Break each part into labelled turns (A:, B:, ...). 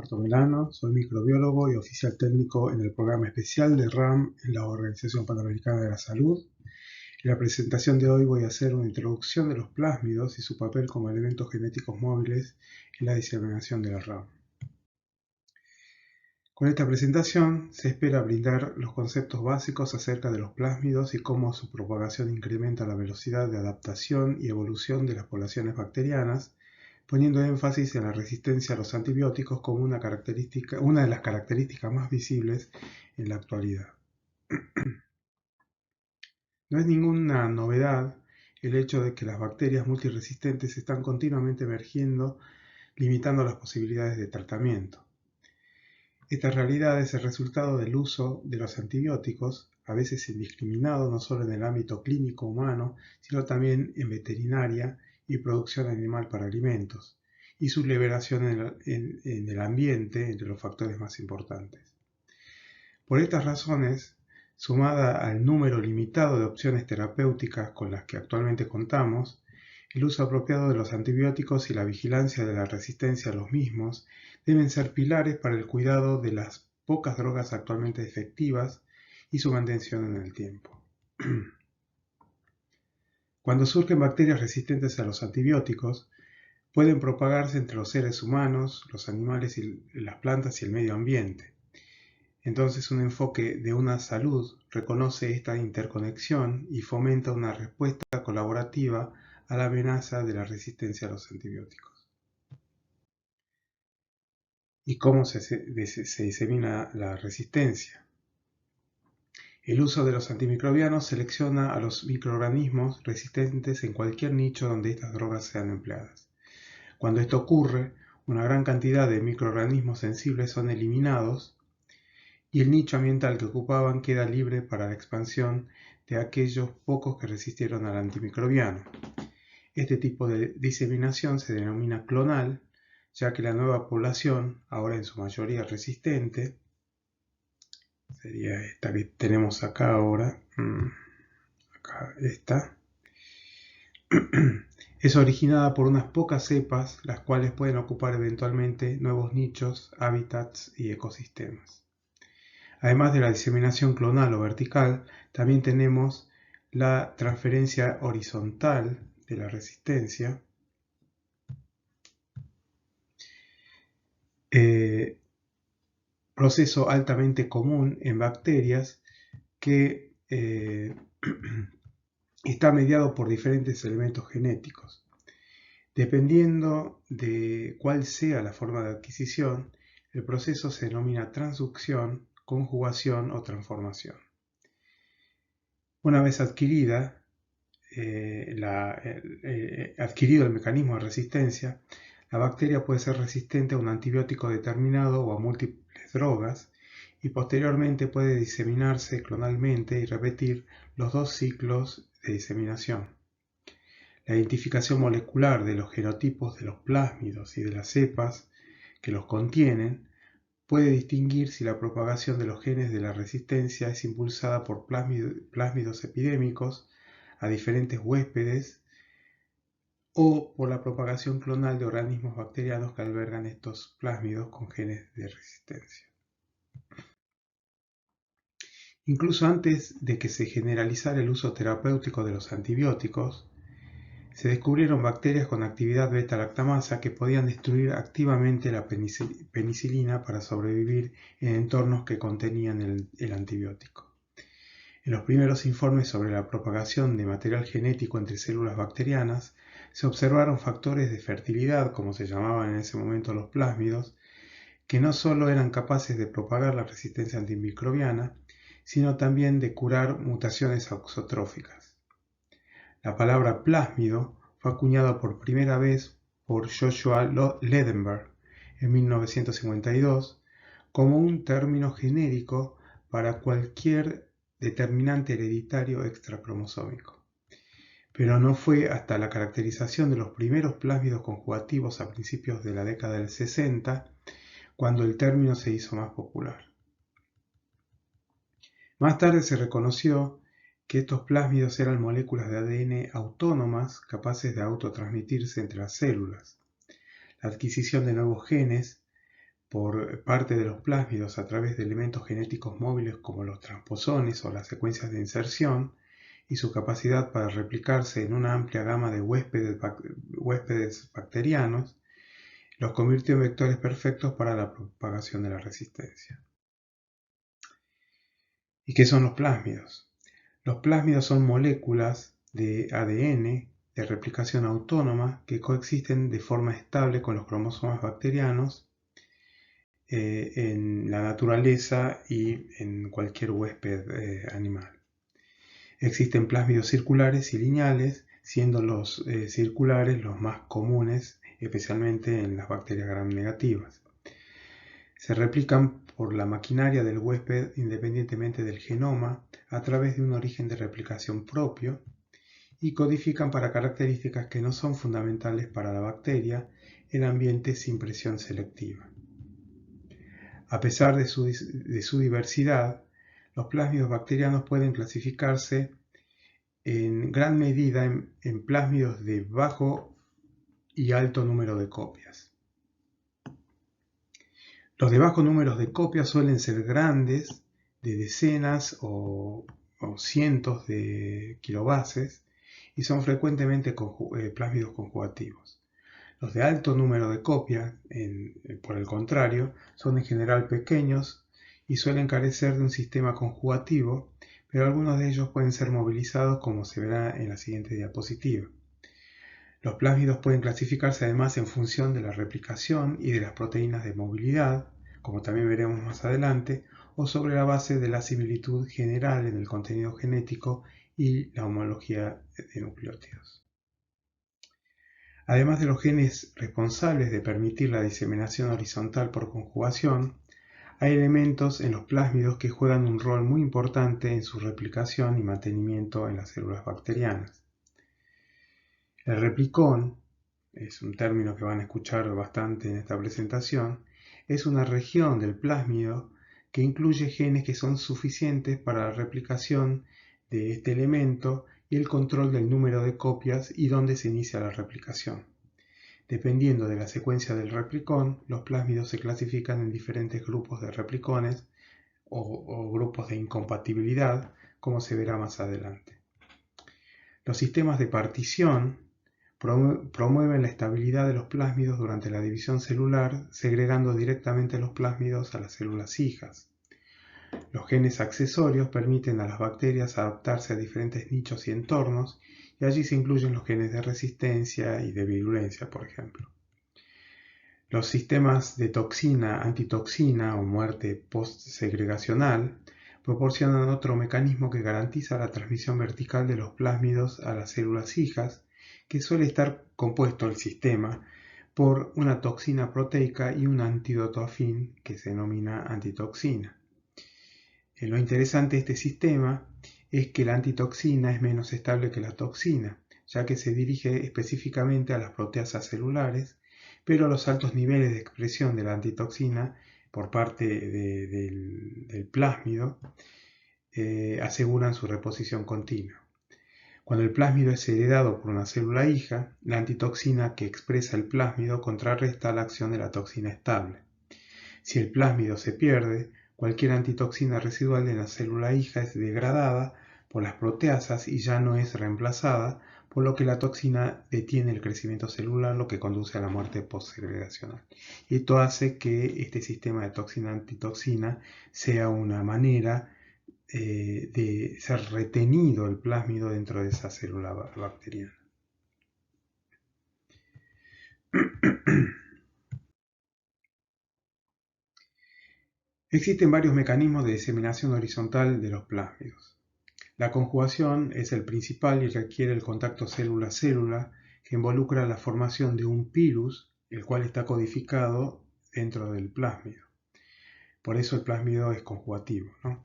A: Roberto Melano, soy microbiólogo y oficial técnico en el programa especial de RAM en la Organización Panamericana de la Salud. En la presentación de hoy voy a hacer una introducción de los plásmidos y su papel como elementos genéticos móviles en la diseminación de la RAM. Con esta presentación se espera brindar los conceptos básicos acerca de los plásmidos y cómo su propagación incrementa la velocidad de adaptación y evolución de las poblaciones bacterianas, poniendo énfasis en la resistencia a los antibióticos como una de las características más visibles en la actualidad. No es ninguna novedad el hecho de que las bacterias multiresistentes están continuamente emergiendo, limitando las posibilidades de tratamiento. Esta realidad es el resultado del uso de los antibióticos, a veces indiscriminado no solo en el ámbito clínico humano, sino también en veterinaria y producción animal para alimentos, y su liberación en el ambiente entre los factores más importantes. Por estas razones, sumada al número limitado de opciones terapéuticas con las que actualmente contamos, el uso apropiado de los antibióticos y la vigilancia de la resistencia a los mismos deben ser pilares para el cuidado de las pocas drogas actualmente efectivas y su mantención en el tiempo. Cuando surgen bacterias resistentes a los antibióticos, pueden propagarse entre los seres humanos, los animales, las plantas y el medio ambiente. Entonces, un enfoque de una salud reconoce esta interconexión y fomenta una respuesta colaborativa a la amenaza de la resistencia a los antibióticos. ¿Y cómo se disemina la resistencia? El uso de los antimicrobianos selecciona a los microorganismos resistentes en cualquier nicho donde estas drogas sean empleadas. Cuando esto ocurre, una gran cantidad de microorganismos sensibles son eliminados y el nicho ambiental que ocupaban queda libre para la expansión de aquellos pocos que resistieron al antimicrobiano. Este tipo de diseminación se denomina clonal, ya que la nueva población, ahora en su mayoría resistente, sería esta que tenemos acá ahora, acá esta, es originada por unas pocas cepas, las cuales pueden ocupar eventualmente nuevos nichos, hábitats y ecosistemas. Además de la diseminación clonal o vertical, también tenemos la transferencia horizontal de la resistencia, proceso altamente común en bacterias que está mediado por diferentes elementos genéticos. Dependiendo de cuál sea la forma de adquisición, el proceso se denomina transducción, conjugación o transformación. Una vez adquirido el mecanismo de resistencia, la bacteria puede ser resistente a un antibiótico determinado o a múltiples drogas y posteriormente puede diseminarse clonalmente y repetir los dos ciclos de diseminación. La identificación molecular de los genotipos de los plásmidos y de las cepas que los contienen puede distinguir si la propagación de los genes de la resistencia es impulsada por plásmidos epidémicos a diferentes huéspedes o por la propagación clonal de organismos bacterianos que albergan estos plásmidos con genes de resistencia. Incluso antes de que se generalizara el uso terapéutico de los antibióticos, se descubrieron bacterias con actividad beta-lactamasa que podían destruir activamente la penicilina para sobrevivir en entornos que contenían el antibiótico. En los primeros informes sobre la propagación de material genético entre células bacterianas, se observaron factores de fertilidad, como se llamaban en ese momento los plásmidos, que no solo eran capaces de propagar la resistencia antimicrobiana, sino también de curar mutaciones auxotróficas. La palabra plásmido fue acuñada por primera vez por Joshua Ledenberg en 1952 como un término genérico para cualquier determinante hereditario extracromosómico. Pero no fue hasta la caracterización de los primeros plásmidos conjugativos a principios de la década del 60 cuando el término se hizo más popular. Más tarde se reconoció que estos plásmidos eran moléculas de ADN autónomas capaces de autotransmitirse entre las células. La adquisición de nuevos genes por parte de los plásmidos a través de elementos genéticos móviles como los transposones o las secuencias de inserción, y su capacidad para replicarse en una amplia gama de huéspedes bacterianos, los convirtió en vectores perfectos para la propagación de la resistencia. ¿Y qué son los plásmidos? Los plásmidos son moléculas de ADN de replicación autónoma que coexisten de forma estable con los cromosomas bacterianos en la naturaleza y en cualquier huésped animal. Existen plásmidos circulares y lineales, siendo los circulares los más comunes, especialmente en las bacterias gram negativas. Se replican por la maquinaria del huésped independientemente del genoma a través de un origen de replicación propio y codifican para características que no son fundamentales para la bacteria en ambientes sin presión selectiva. A pesar de su diversidad, los plásmidos bacterianos pueden clasificarse en gran medida en plásmidos de bajo y alto número de copias. Los de bajo número de copias suelen ser grandes, de decenas o cientos de kilobases, y son frecuentemente plásmidos conjugativos. Los de alto número de copias, por el contrario, son en general pequeños y suelen carecer de un sistema conjugativo, pero algunos de ellos pueden ser movilizados, como se verá en la siguiente diapositiva. Los plásmidos pueden clasificarse además en función de la replicación y de las proteínas de movilidad, como también veremos más adelante, o sobre la base de la similitud general en el contenido genético y la homología de nucleótidos. Además de los genes responsables de permitir la diseminación horizontal por conjugación, hay elementos en los plásmidos que juegan un rol muy importante en su replicación y mantenimiento en las células bacterianas. El replicón, es un término que van a escuchar bastante en esta presentación, es una región del plásmido que incluye genes que son suficientes para la replicación de este elemento y el control del número de copias y dónde se inicia la replicación. Dependiendo de la secuencia del replicón, los plásmidos se clasifican en diferentes grupos de replicones o grupos de incompatibilidad, como se verá más adelante. Los sistemas de partición promueven la estabilidad de los plásmidos durante la división celular, segregando directamente los plásmidos a las células hijas. Los genes accesorios permiten a las bacterias adaptarse a diferentes nichos y entornos, y allí se incluyen los genes de resistencia y de virulencia, por ejemplo. Los sistemas de toxina, antitoxina o muerte postsegregacional proporcionan otro mecanismo que garantiza la transmisión vertical de los plásmidos a las células hijas, que suele estar compuesto el sistema por una toxina proteica y un antídoto afín que se denomina antitoxina. Lo interesante de este sistema es que la antitoxina es menos estable que la toxina, ya que se dirige específicamente a las proteasas celulares, pero los altos niveles de expresión de la antitoxina por parte del plásmido aseguran su reposición continua. Cuando el plásmido es heredado por una célula hija, la antitoxina que expresa el plásmido contrarresta la acción de la toxina estable. Si el plásmido se pierde, cualquier antitoxina residual de la célula hija es degradada por las proteasas y ya no es reemplazada, por lo que la toxina detiene el crecimiento celular, lo que conduce a la muerte postsegregacional. Y esto hace que este sistema de toxina-antitoxina sea una manera de ser retenido el plásmido dentro de esa célula bacteriana. Existen varios mecanismos de diseminación horizontal de los plásmidos. La conjugación es el principal y requiere el contacto célula-célula que involucra la formación de un pilus, el cual está codificado dentro del plásmido. Por eso el plásmido es conjugativo, ¿no?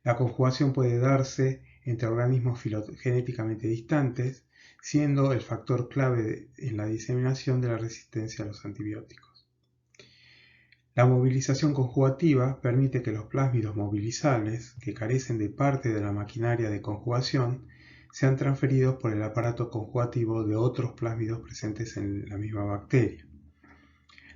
A: La conjugación puede darse entre organismos filogenéticamente distantes, siendo el factor clave en la diseminación de la resistencia a los antibióticos. La movilización conjugativa permite que los plásmidos movilizables, que carecen de parte de la maquinaria de conjugación, sean transferidos por el aparato conjugativo de otros plásmidos presentes en la misma bacteria.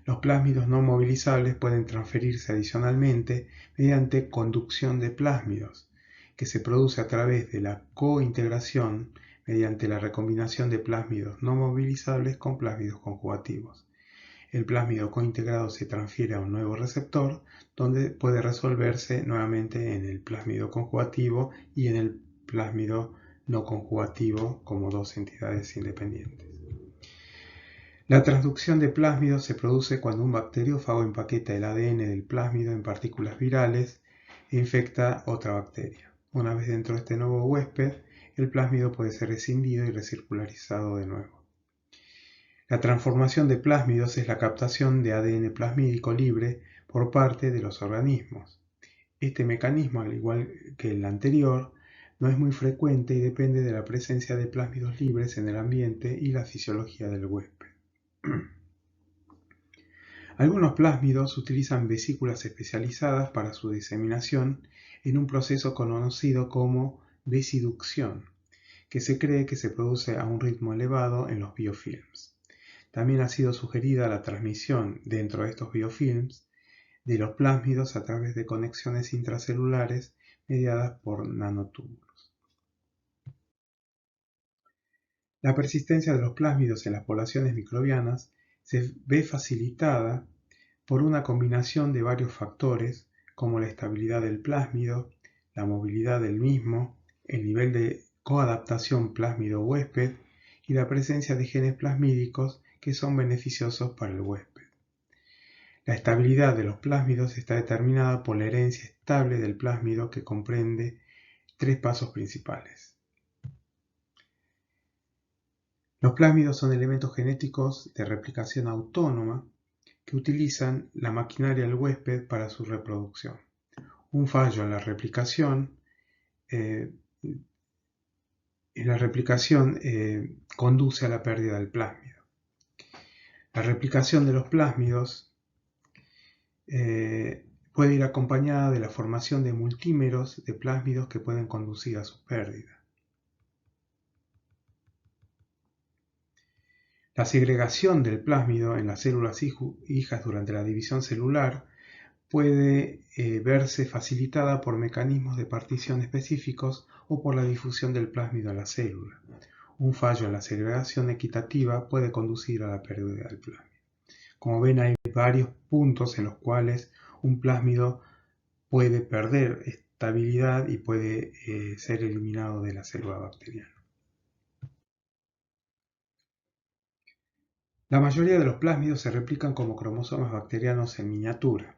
A: Los plásmidos no movilizables pueden transferirse adicionalmente mediante conducción de plásmidos, que se produce a través de la cointegración mediante la recombinación de plásmidos no movilizables con plásmidos conjugativos. El plásmido cointegrado se transfiere a un nuevo receptor, donde puede resolverse nuevamente en el plásmido conjugativo y en el plásmido no conjugativo como dos entidades independientes. La transducción de plásmidos se produce cuando un bacteriófago empaqueta el ADN del plásmido en partículas virales e infecta otra bacteria. Una vez dentro de este nuevo huésped, el plásmido puede ser escindido y recircularizado de nuevo. La transformación de plásmidos es la captación de ADN plasmídico libre por parte de los organismos. Este mecanismo, al igual que el anterior, no es muy frecuente y depende de la presencia de plásmidos libres en el ambiente y la fisiología del huésped. Algunos plásmidos utilizan vesículas especializadas para su diseminación en un proceso conocido como vesiducción, que se cree que se produce a un ritmo elevado en los biofilms. También ha sido sugerida la transmisión dentro de estos biofilms de los plásmidos a través de conexiones intracelulares mediadas por nanotúbulos. La persistencia de los plásmidos en las poblaciones microbianas se ve facilitada por una combinación de varios factores como la estabilidad del plásmido, la movilidad del mismo, el nivel de coadaptación plásmido-huésped y la presencia de genes plasmídicos que son beneficiosos para el huésped. La estabilidad de los plásmidos está determinada por la herencia estable del plásmido, que comprende tres pasos principales. Los plásmidos son elementos genéticos de replicación autónoma que utilizan la maquinaria del huésped para su reproducción. Un fallo en la replicación conduce a la pérdida del plásmido. La replicación de los plásmidos puede ir acompañada de la formación de multímeros de plásmidos que pueden conducir a su pérdida. La segregación del plásmido en las células hijas durante la división celular puede verse facilitada por mecanismos de partición específicos o por la difusión del plásmido a la célula. Un fallo en la segregación equitativa puede conducir a la pérdida del plásmido. Como ven, hay varios puntos en los cuales un plásmido puede perder estabilidad y puede ser eliminado de la célula bacteriana. La mayoría de los plásmidos se replican como cromosomas bacterianos en miniatura.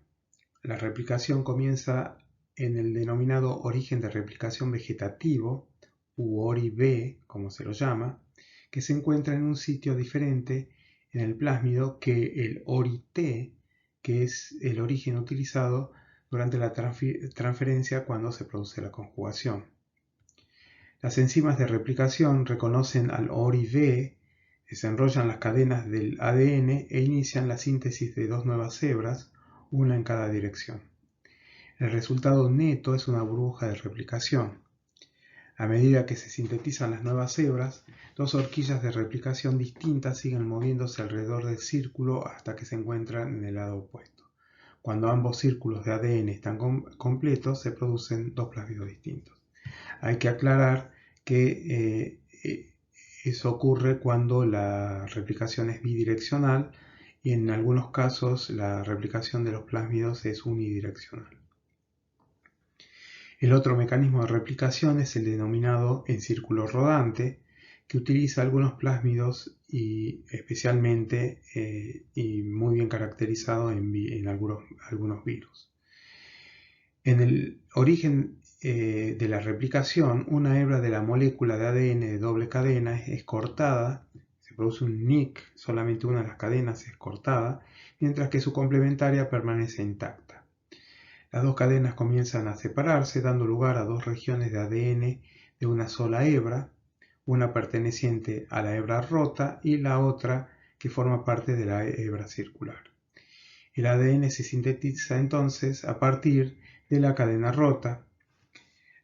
A: La replicación comienza en el denominado origen de replicación vegetativo, u ORI-B, como se lo llama, que se encuentra en un sitio diferente en el plásmido que el ORI-T, que es el origen utilizado durante la transferencia cuando se produce la conjugación. Las enzimas de replicación reconocen al ORI-B, desenrollan las cadenas del ADN e inician la síntesis de dos nuevas hebras, una en cada dirección. El resultado neto es una burbuja de replicación. A medida que se sintetizan las nuevas hebras, dos horquillas de replicación distintas siguen moviéndose alrededor del círculo hasta que se encuentran en el lado opuesto. Cuando ambos círculos de ADN están completos, se producen dos plásmidos distintos. Hay que aclarar que eso ocurre cuando la replicación es bidireccional y en algunos casos la replicación de los plásmidos es unidireccional. El otro mecanismo de replicación es el denominado en círculo rodante, que utiliza algunos plásmidos y especialmente y muy bien caracterizado en algunos virus. En el origen de la replicación, una hebra de la molécula de ADN de doble cadena es cortada, se produce un nick, solamente una de las cadenas es cortada, mientras que su complementaria permanece intacta. Las dos cadenas comienzan a separarse, dando lugar a dos regiones de ADN de una sola hebra, una perteneciente a la hebra rota y la otra que forma parte de la hebra circular. El ADN se sintetiza entonces a partir de la cadena rota.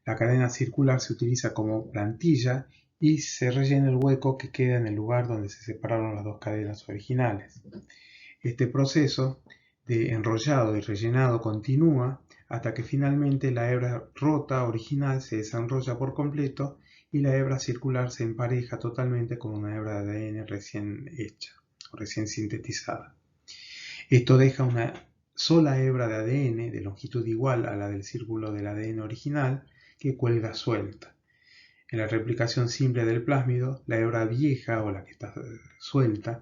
A: La cadena circular se utiliza como plantilla y se rellena el hueco que queda en el lugar donde se separaron las dos cadenas originales. Este proceso de enrollado y rellenado continúa hasta que finalmente la hebra rota original se desenrolla por completo y la hebra circular se empareja totalmente con una hebra de ADN recién hecha o recién sintetizada. Esto deja una sola hebra de ADN de longitud igual a la del círculo del ADN original que cuelga suelta. En la replicación simple del plásmido, la hebra vieja o la que está suelta,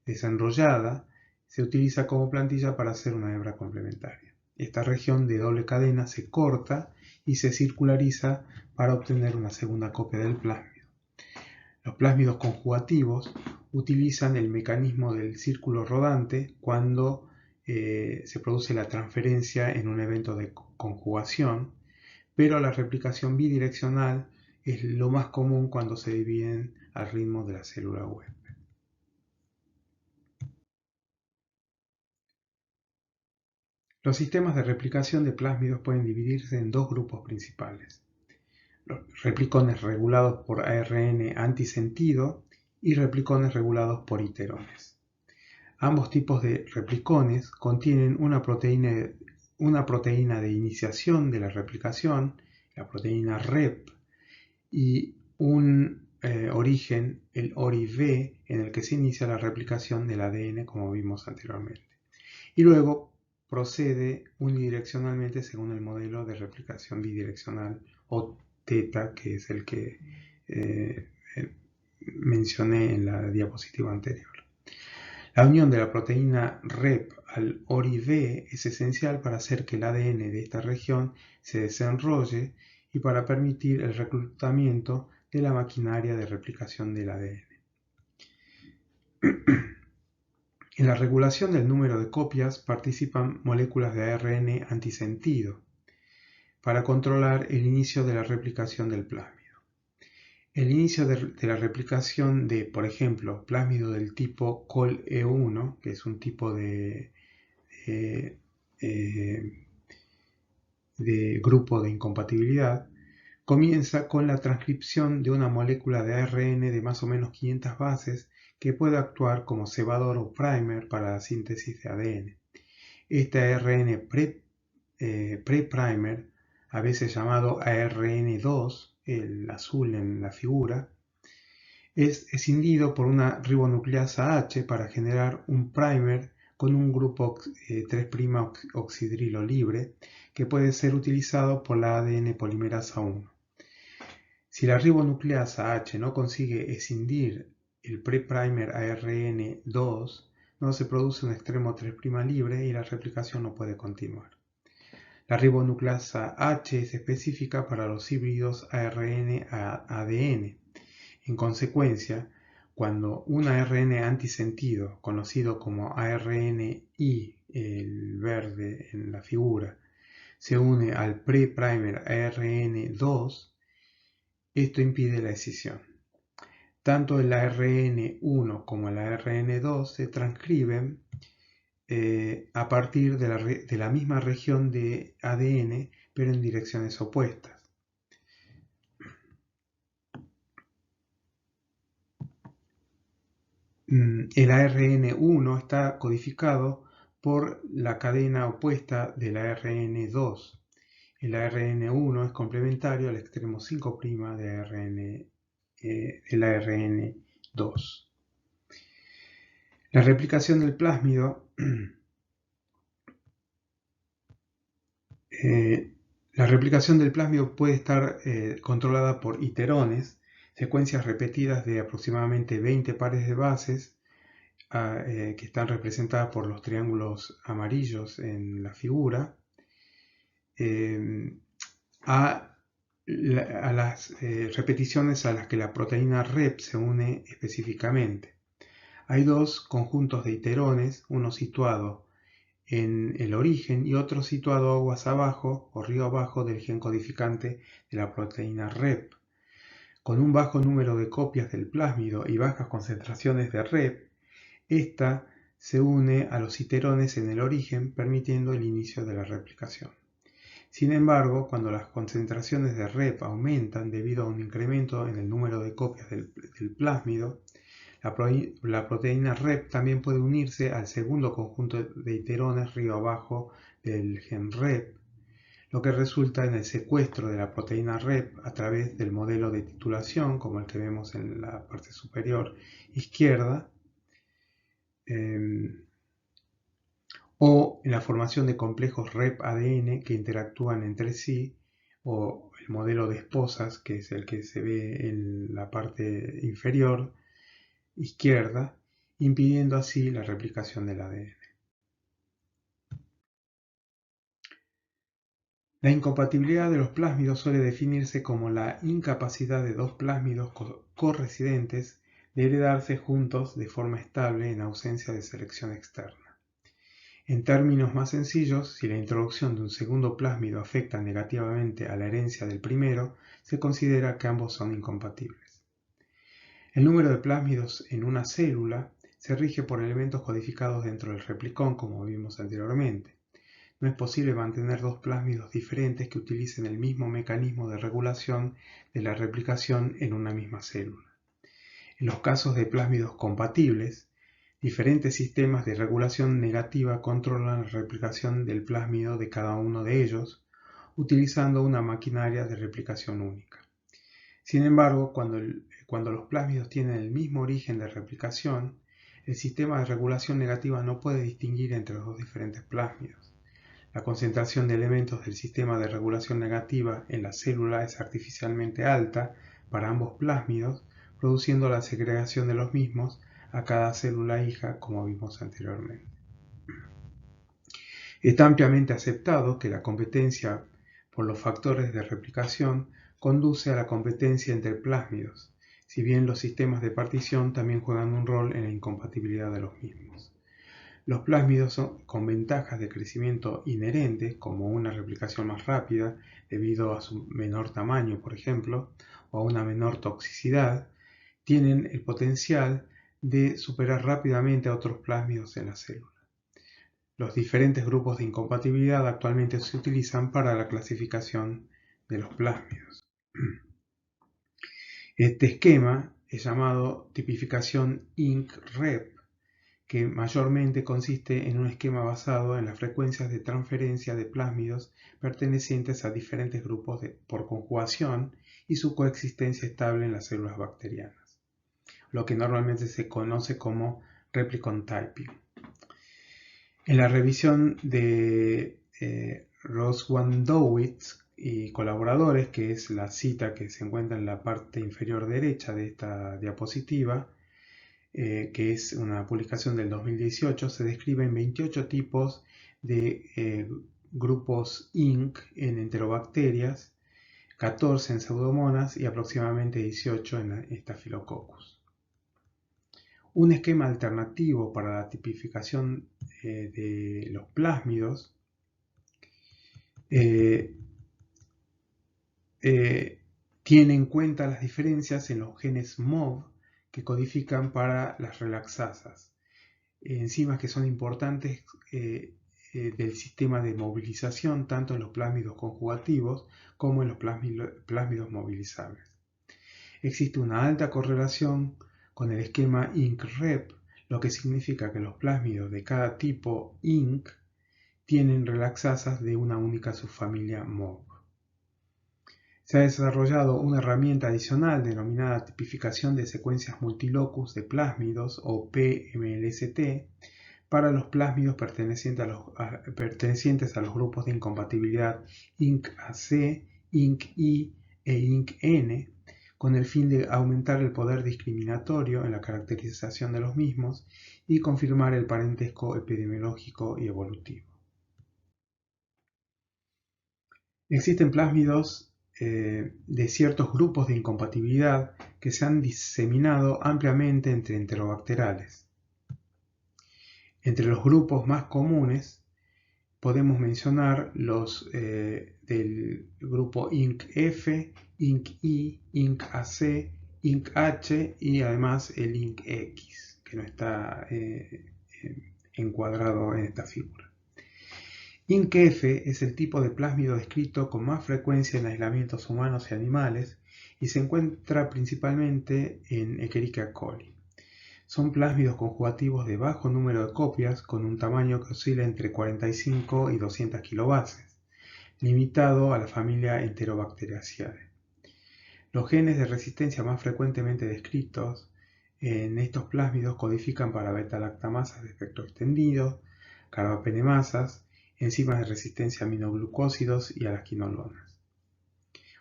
A: desenrollada, se utiliza como plantilla para hacer una hebra complementaria. Esta región de doble cadena se corta y se circulariza para obtener una segunda copia del plásmido. Los plásmidos conjugativos utilizan el mecanismo del círculo rodante cuando se produce la transferencia en un evento de conjugación, pero la replicación bidireccional es lo más común cuando se dividen al ritmo de la célula web. Los sistemas de replicación de plásmidos pueden dividirse en dos grupos principales: los replicones regulados por ARN antisentido y replicones regulados por iterones. Ambos tipos de replicones contienen una proteína de iniciación de la replicación, la proteína REP, y un origen, el ORI-V, en el que se inicia la replicación del ADN, como vimos anteriormente. Y luego procede unidireccionalmente según el modelo de replicación bidireccional o teta, que es el que mencioné en la diapositiva anterior. La unión de la proteína REP al ORI-V es esencial para hacer que el ADN de esta región se desenrolle y para permitir el reclutamiento de la maquinaria de replicación del ADN. En la regulación del número de copias participan moléculas de ARN antisentido para controlar el inicio de la replicación del plásmido. El inicio de la replicación de, por ejemplo, plásmido del tipo COL-E1, que es un tipo de grupo de incompatibilidad, comienza con la transcripción de una molécula de ARN de más o menos 500 bases que puede actuar como cebador o primer para la síntesis de ADN. Este ARN pre-primer, a veces llamado ARN2, el azul en la figura, es escindido por una ribonucleasa H para generar un primer con un grupo 3' oxidrilo libre que puede ser utilizado por la ADN polimerasa 1. Si la ribonucleasa H no consigue escindir el pre-primer ARN2, no se produce un extremo 3' libre y la replicación no puede continuar. La ribonucleasa H es específica para los híbridos ARN-ADN. En consecuencia, cuando un ARN antisentido, conocido como ARNI, el verde en la figura, se une al pre-primer ARN2, esto impide la escisión. Tanto el ARN1 como el ARN2 se transcriben a partir de la misma región de ADN, pero en direcciones opuestas. El ARN1 está codificado por la cadena opuesta del ARN2. El ARN1 es complementario al extremo 5' del ARN2. La replicación del plásmido puede estar controlada por iterones, secuencias repetidas de aproximadamente 20 pares de bases que están representadas por los triángulos amarillos en la figura, a las repeticiones a las que la proteína REP se une específicamente. Hay dos conjuntos de iterones, uno situado en el origen y otro situado aguas abajo o río abajo del gen codificante de la proteína REP. Con un bajo número de copias del plásmido y bajas concentraciones de REP, esta se une a los iterones en el origen, permitiendo el inicio de la replicación. Sin embargo, cuando las concentraciones de REP aumentan debido a un incremento en el número de copias del plásmido, La proteína Rep también puede unirse al segundo conjunto de hiterones río abajo del gen Rep, lo que resulta en el secuestro de la proteína Rep a través del modelo de titulación, como el que vemos en la parte superior izquierda, o en la formación de complejos Rep-ADN que interactúan entre sí, o el modelo de esposas, que es el que se ve en la parte inferior izquierda, impidiendo así la replicación del ADN. La incompatibilidad de los plásmidos suele definirse como la incapacidad de dos plásmidos corresidentes de heredarse juntos de forma estable en ausencia de selección externa. En términos más sencillos, si la introducción de un segundo plásmido afecta negativamente a la herencia del primero, se considera que ambos son incompatibles. El número de plásmidos en una célula se rige por elementos codificados dentro del replicón, como vimos anteriormente. No es posible mantener dos plásmidos diferentes que utilicen el mismo mecanismo de regulación de la replicación en una misma célula. En los casos de plásmidos compatibles, diferentes sistemas de regulación negativa controlan la replicación del plásmido de cada uno de ellos, utilizando una maquinaria de replicación única. Sin embargo, cuando los plásmidos tienen el mismo origen de replicación, el sistema de regulación negativa no puede distinguir entre los dos diferentes plásmidos. La concentración de elementos del sistema de regulación negativa en la célula es artificialmente alta para ambos plásmidos, produciendo la segregación de los mismos a cada célula hija, como vimos anteriormente. Está ampliamente aceptado que la competencia por los factores de replicación conduce a la competencia entre plásmidos, si bien los sistemas de partición también juegan un rol en la incompatibilidad de los mismos. Los plásmidos con ventajas de crecimiento inherentes, como una replicación más rápida debido a su menor tamaño, por ejemplo, o a una menor toxicidad, tienen el potencial de superar rápidamente a otros plásmidos en la célula. Los diferentes grupos de incompatibilidad actualmente se utilizan para la clasificación de los plásmidos. Este esquema es llamado tipificación INC-REP, que mayormente consiste en un esquema basado en las frecuencias de transferencia de plásmidos pertenecientes a diferentes grupos por conjugación y su coexistencia estable en las células bacterianas, lo que normalmente se conoce como replicon typing. En la revisión de Roswandowitz y colaboradores, que es la cita que se encuentra en la parte inferior derecha de esta diapositiva, que es una publicación del 2018, se describen 28 tipos de grupos INC en enterobacterias, 14 en pseudomonas y aproximadamente 18 en Staphylococcus. Un esquema alternativo para la tipificación de los plásmidos tiene en cuenta las diferencias en los genes MOV que codifican para las relaxasas, enzimas que son importantes del sistema de movilización tanto en los plásmidos conjugativos como en los plásmidos movilizables. Existe una alta correlación con el esquema INC-REP, lo que significa que los plásmidos de cada tipo INC tienen relaxasas de una única subfamilia MOV. Se ha desarrollado una herramienta adicional denominada tipificación de secuencias multilocus de plásmidos o PMLST para los plásmidos pertenecientes a los grupos de incompatibilidad INC-AC, INC-I e INC-N, con el fin de aumentar el poder discriminatorio en la caracterización de los mismos y confirmar el parentesco epidemiológico y evolutivo. Existen plásmidos de ciertos grupos de incompatibilidad que se han diseminado ampliamente entre enterobacteriales. Entre los grupos más comunes podemos mencionar los del grupo INC-F, INC-I, INC-AC, INC-H y además el INC-X, que no está encuadrado en esta figura. INC-F es el tipo de plásmido descrito con más frecuencia en aislamientos humanos y animales y se encuentra principalmente en Escherichia coli. Son plásmidos conjugativos de bajo número de copias con un tamaño que oscila entre 45 y 200 kilobases, limitado a la familia Enterobacteriaceae. Los genes de resistencia más frecuentemente descritos en estos plásmidos codifican para beta-lactamasas de espectro extendido, carbapenemasas, enzimas de resistencia a aminoglucósidos y a las quinolonas.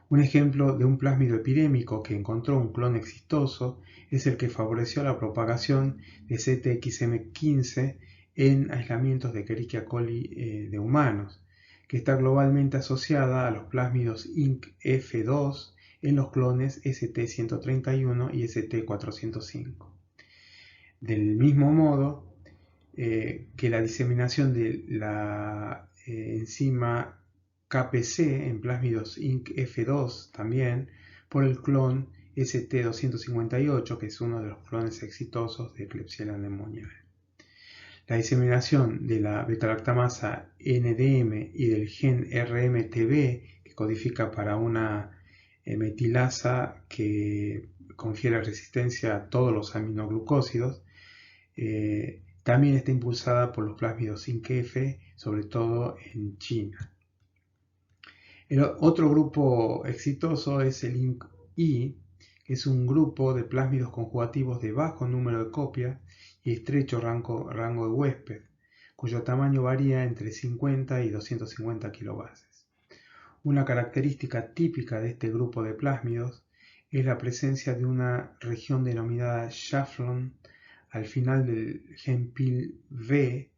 A: Un ejemplo de un plásmido epidémico que encontró un clon exitoso es el que favoreció la propagación de CTXM15 en aislamientos de Escherichia coli de humanos, que está globalmente asociada a los plásmidos INC-F2 en los clones ST131 y ST405. Del mismo modo que la diseminación de la enzima KPC en plásmidos INC-F2 también por el clon ST258, que es uno de los clones exitosos de Klebsiella pneumoniae. La diseminación de la beta-lactamasa NDM y del gen RMTB, que codifica para una metilasa que confiere resistencia a todos los aminoglucósidos, también está impulsada por los plásmidos INC-F, sobre todo en China. El otro grupo exitoso es el INC-I, que es un grupo de plásmidos conjugativos de bajo número de copias y estrecho rango de huésped, cuyo tamaño varía entre 50 y 250 kilobases. Una característica típica de este grupo de plásmidos es la presencia de una región denominada Schäflon al final del gen PIL-V,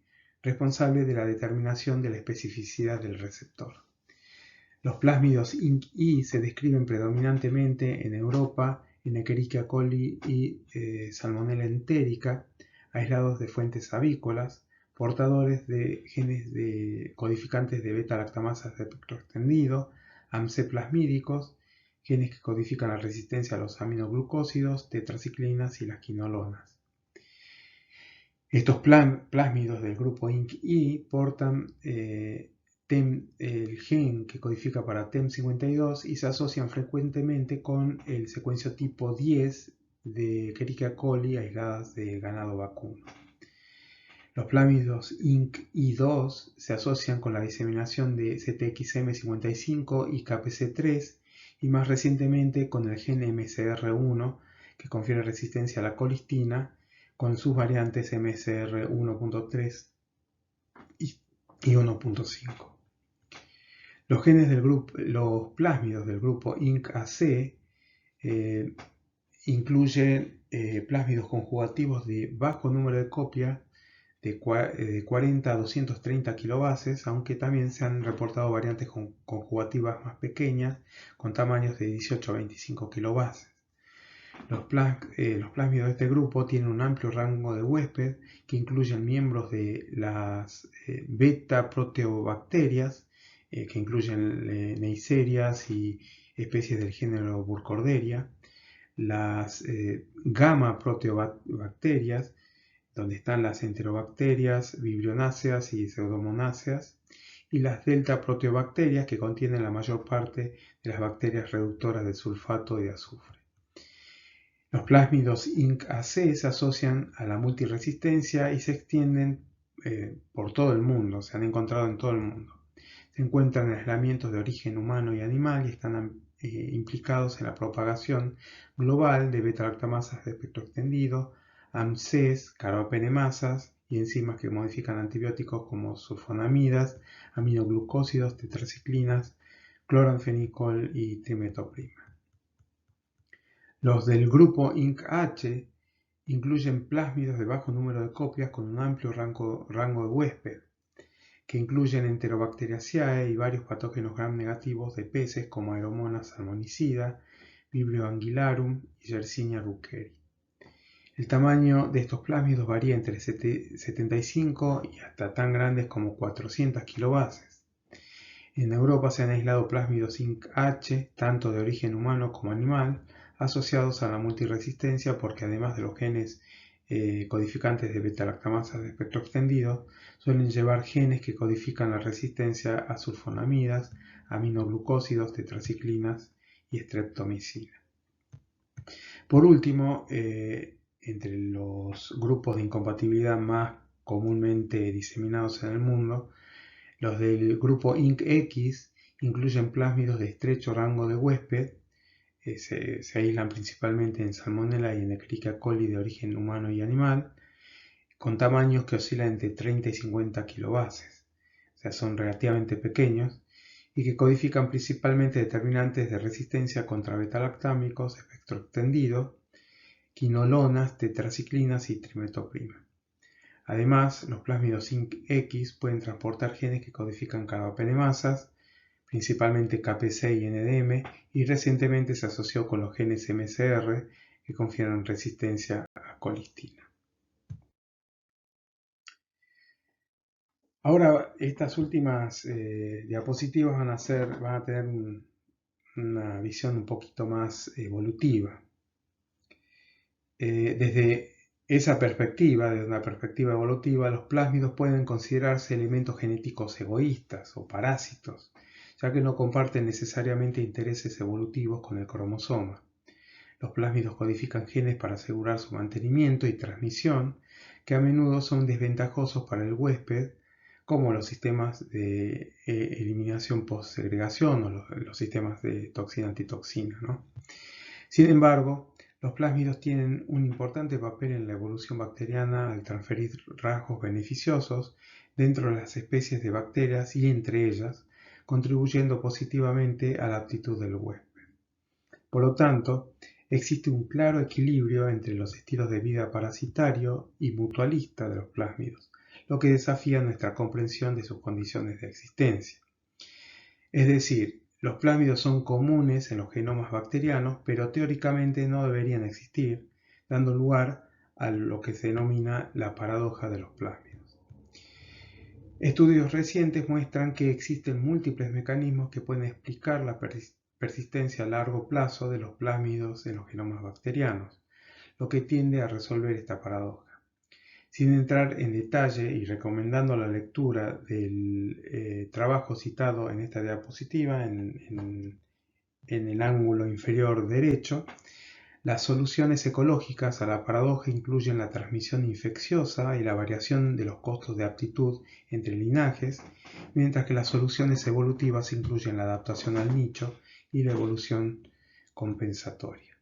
A: responsable de la determinación de la especificidad del receptor. Los plásmidos INC-I se describen predominantemente en Europa en Escherichia coli y Salmonella entérica, aislados de fuentes avícolas, portadores de genes codificantes de beta-lactamasas de espectro extendido, AMC plasmídicos, genes que codifican la resistencia a los aminoglucósidos, tetraciclinas y las quinolonas. Estos plásmidos del grupo INC-I portan el gen que codifica para TEM52 y se asocian frecuentemente con el secuenciotipo 10 de Escherichia coli aisladas de ganado vacuno. Los plásmidos INC-I2 se asocian con la diseminación de CTXM55 y KPC3 y más recientemente con el gen MCR1 que confiere resistencia a la colistina con sus variantes MCR 1.3 y 1.5. Los plásmidos del grupo INC-AC incluyen plásmidos conjugativos de bajo número de copia de 40 a 230 kilobases, aunque también se han reportado variantes conjugativas más pequeñas con tamaños de 18 a 25 kilobases. Los plásmidos de este grupo tienen un amplio rango de huésped que incluyen miembros de las beta-proteobacterias, que incluyen neiserias y especies del género Burkholderia, las gamma-proteobacterias, donde están las enterobacterias, vibrionáceas y pseudomonáceas, y las delta-proteobacterias, que contienen la mayor parte de las bacterias reductoras de sulfato y de azufre. Los plásmidos INC-AC se asocian a la multiresistencia y se extienden por todo el mundo, se han encontrado en todo el mundo. Se encuentran en aislamientos de origen humano y animal y están implicados en la propagación global de beta-lactamasas de espectro extendido, AMCs, carbapenemasas y enzimas que modifican antibióticos como sulfonamidas, aminoglucósidos, tetraciclinas, cloranfenicol y trimetoprima. Los del grupo INC-H incluyen plásmidos de bajo número de copias con un amplio rango de huésped, que incluyen Enterobacteriaceae y varios patógenos gram negativos de peces como Aeromonas salmonicida, Vibrio anguillarum y Yersinia ruckeri. El tamaño de estos plásmidos varía entre 75 y hasta tan grandes como 400 kilobases. En Europa se han aislado plásmidos INC-H, tanto de origen humano como animal, asociados a la multiresistencia porque además de los genes codificantes de beta-lactamasas de espectro extendido, suelen llevar genes que codifican la resistencia a sulfonamidas, aminoglucósidos, tetraciclinas y streptomicina. Por último, entre los grupos de incompatibilidad más comúnmente diseminados en el mundo, los del grupo INC-X incluyen plásmidos de estrecho rango de huésped, se aíslan principalmente en Salmonella y en Escherichia coli de origen humano y animal, con tamaños que oscilan entre 30 y 50 kilobases, o sea, son relativamente pequeños, y que codifican principalmente determinantes de resistencia contra betalactámicos, espectro extendido, quinolonas, tetraciclinas y trimetoprima. Además, los plásmidos INC-X pueden transportar genes que codifican carbapenemasas, principalmente KP6 y NDM, y recientemente se asoció con los genes MCR que confieren resistencia a colistina. Ahora, estas últimas diapositivas van a tener una visión un poquito más evolutiva. Desde esa perspectiva, desde una perspectiva evolutiva, los plásmidos pueden considerarse elementos genéticos egoístas o parásitos, ya que no comparten necesariamente intereses evolutivos con el cromosoma. Los plásmidos codifican genes para asegurar su mantenimiento y transmisión, que a menudo son desventajosos para el huésped, como los sistemas de eliminación post-segregación o los sistemas de toxina-antitoxina, ¿no? Sin embargo, los plásmidos tienen un importante papel en la evolución bacteriana al transferir rasgos beneficiosos dentro de las especies de bacterias y entre ellas, contribuyendo positivamente a la aptitud del huésped. Por lo tanto, existe un claro equilibrio entre los estilos de vida parasitario y mutualista de los plásmidos, lo que desafía nuestra comprensión de sus condiciones de existencia. Es decir, los plásmidos son comunes en los genomas bacterianos, pero teóricamente no deberían existir, dando lugar a lo que se denomina la paradoja de los plásmidos. Estudios recientes muestran que existen múltiples mecanismos que pueden explicar la persistencia a largo plazo de los plásmidos en los genomas bacterianos, lo que tiende a resolver esta paradoja. Sin entrar en detalle y recomendando la lectura del trabajo citado en esta diapositiva, en el ángulo inferior derecho, las soluciones ecológicas a la paradoja incluyen la transmisión infecciosa y la variación de los costos de aptitud entre linajes, mientras que las soluciones evolutivas incluyen la adaptación al nicho y la evolución compensatoria.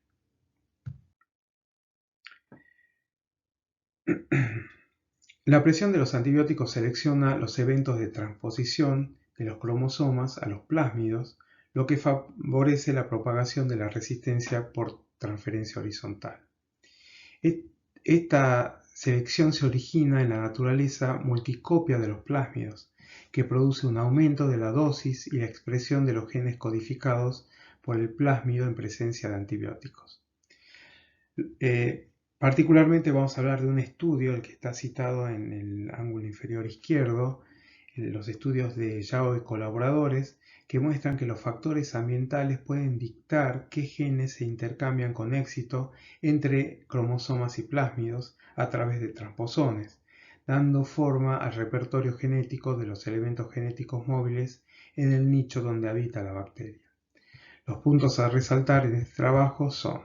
A: La presión de los antibióticos selecciona los eventos de transposición de los cromosomas a los plásmidos, lo que favorece la propagación de la resistencia por transferencia horizontal. Esta selección se origina en la naturaleza multicopia de los plásmidos, que produce un aumento de la dosis y la expresión de los genes codificados por el plásmido en presencia de antibióticos. Particularmente vamos a hablar de un estudio, el que está citado en el ángulo inferior izquierdo, los estudios de Yao y colaboradores, que muestran que los factores ambientales pueden dictar qué genes se intercambian con éxito entre cromosomas y plásmidos a través de transposones, dando forma al repertorio genético de los elementos genéticos móviles en el nicho donde habita la bacteria. Los puntos a resaltar en este trabajo son: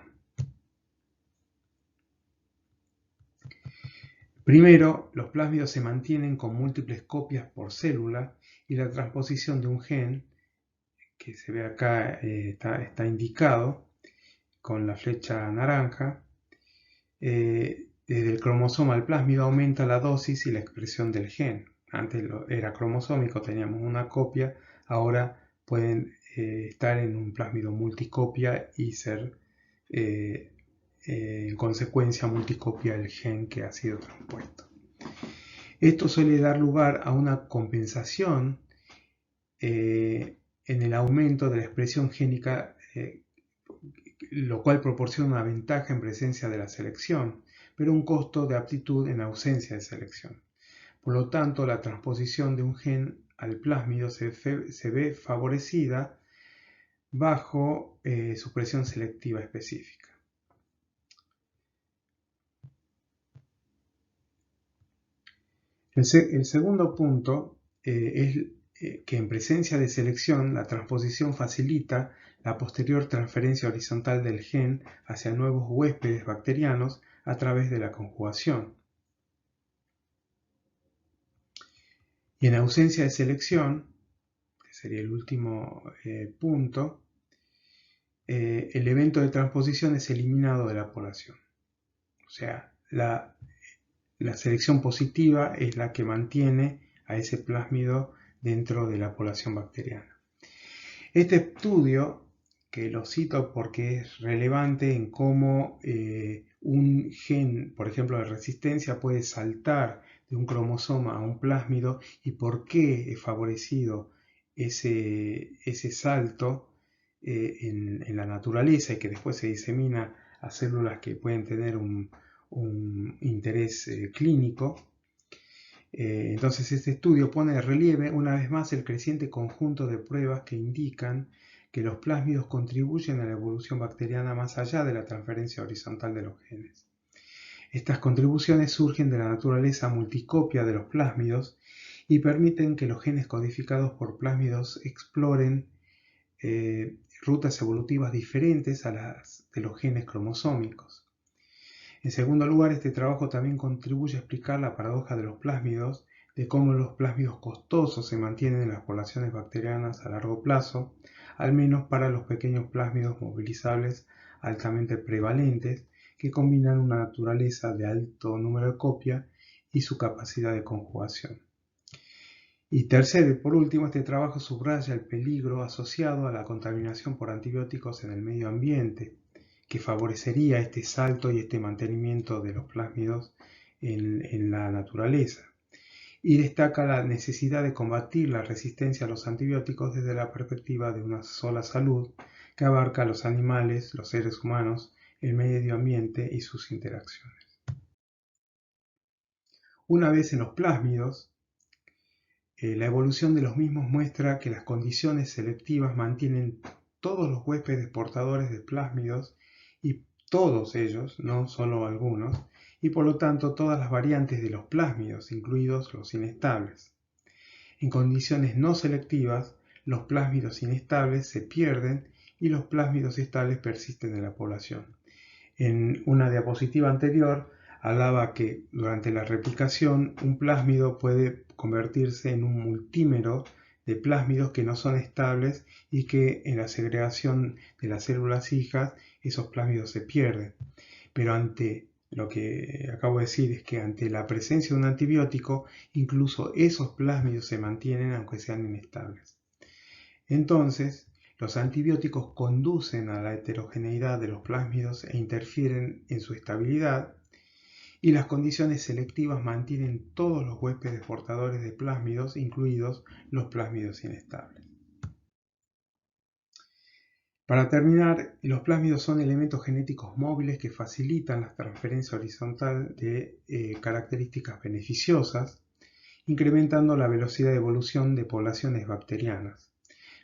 A: primero, los plásmidos se mantienen con múltiples copias por célula y la transposición de un gen, que se ve acá, está indicado con la flecha naranja, desde el cromosoma al plásmido aumenta la dosis y la expresión del gen. Antes era cromosómico, teníamos una copia, ahora pueden estar en un plásmido multicopia y ser en consecuencia multicopia el gen que ha sido transpuesto. Esto suele dar lugar a una compensación en el aumento de la expresión génica, lo cual proporciona una ventaja en presencia de la selección, pero un costo de aptitud en ausencia de selección. Por lo tanto, la transposición de un gen al plásmido se ve favorecida bajo su presión selectiva específica. El segundo punto es que en presencia de selección la transposición facilita la posterior transferencia horizontal del gen hacia nuevos huéspedes bacterianos a través de la conjugación. Y en ausencia de selección, que sería el último punto, el evento de transposición es eliminado de la población. O sea, la selección positiva es la que mantiene a ese plásmido dentro de la población bacteriana. Este estudio, que lo cito porque es relevante en cómo un gen, por ejemplo, de resistencia, puede saltar de un cromosoma a un plásmido y por qué es favorecido ese salto en la naturaleza y que después se disemina a células que pueden tener un interés clínico. Entonces este estudio pone de relieve una vez más el creciente conjunto de pruebas que indican que los plásmidos contribuyen a la evolución bacteriana más allá de la transferencia horizontal de los genes. Estas contribuciones surgen de la naturaleza multicopia de los plásmidos y permiten que los genes codificados por plásmidos exploren rutas evolutivas diferentes a las de los genes cromosómicos. En segundo lugar, este trabajo también contribuye a explicar la paradoja de los plásmidos, de cómo los plásmidos costosos se mantienen en las poblaciones bacterianas a largo plazo, al menos para los pequeños plásmidos movilizables altamente prevalentes, que combinan una naturaleza de alto número de copia y su capacidad de conjugación. Y tercero y por último, este trabajo subraya el peligro asociado a la contaminación por antibióticos en el medio ambiente, que favorecería este salto y este mantenimiento de los plásmidos en la naturaleza. Y destaca la necesidad de combatir la resistencia a los antibióticos desde la perspectiva de una sola salud que abarca a los animales, los seres humanos, el medio ambiente y sus interacciones. Una vez en los plásmidos, la evolución de los mismos muestra que las condiciones selectivas mantienen todos los huéspedes portadores de plásmidos y todos ellos, no solo algunos, y por lo tanto todas las variantes de los plásmidos, incluidos los inestables. En condiciones no selectivas, los plásmidos inestables se pierden y los plásmidos estables persisten en la población. En una diapositiva anterior hablaba que durante la replicación un plásmido puede convertirse en un multímero de plásmidos que no son estables y que en la segregación de las células hijas esos plásmidos se pierden. Pero ante lo que acabo de decir es que ante la presencia de un antibiótico incluso esos plásmidos se mantienen aunque sean inestables. Entonces, los antibióticos conducen a la heterogeneidad de los plásmidos e interfieren en su estabilidad, y las condiciones selectivas mantienen todos los huéspedes portadores de plásmidos, incluidos los plásmidos inestables. Para terminar, los plásmidos son elementos genéticos móviles que facilitan la transferencia horizontal de características beneficiosas, incrementando la velocidad de evolución de poblaciones bacterianas.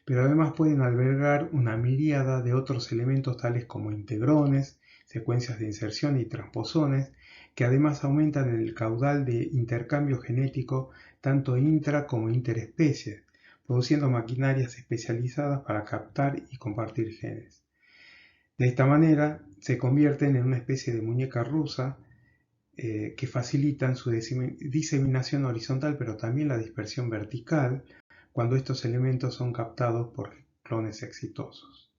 A: Pero además pueden albergar una miríada de otros elementos tales como integrones, secuencias de inserción y transposones, que además aumentan el caudal de intercambio genético tanto intra como interespecie, produciendo maquinarias especializadas para captar y compartir genes. De esta manera se convierten en una especie de muñeca rusa que facilitan su diseminación horizontal, pero también la dispersión vertical, cuando estos elementos son captados por clones exitosos.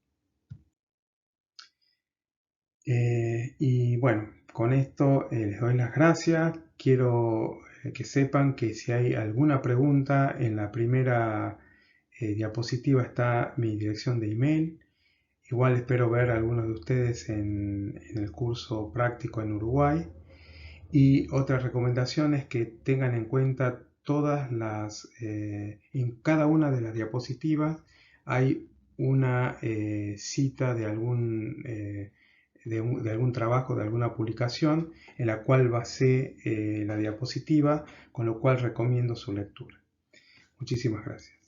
A: Y bueno, con esto les doy las gracias. Quiero que sepan que si hay alguna pregunta, en la primera diapositiva está mi dirección de email. Igual espero ver a algunos de ustedes en el curso práctico en Uruguay. Y otra recomendación es que tengan en cuenta todas las, en cada una de las diapositivas hay una cita de algún trabajo, de alguna publicación en la cual basé la diapositiva, con lo cual recomiendo su lectura. Muchísimas gracias.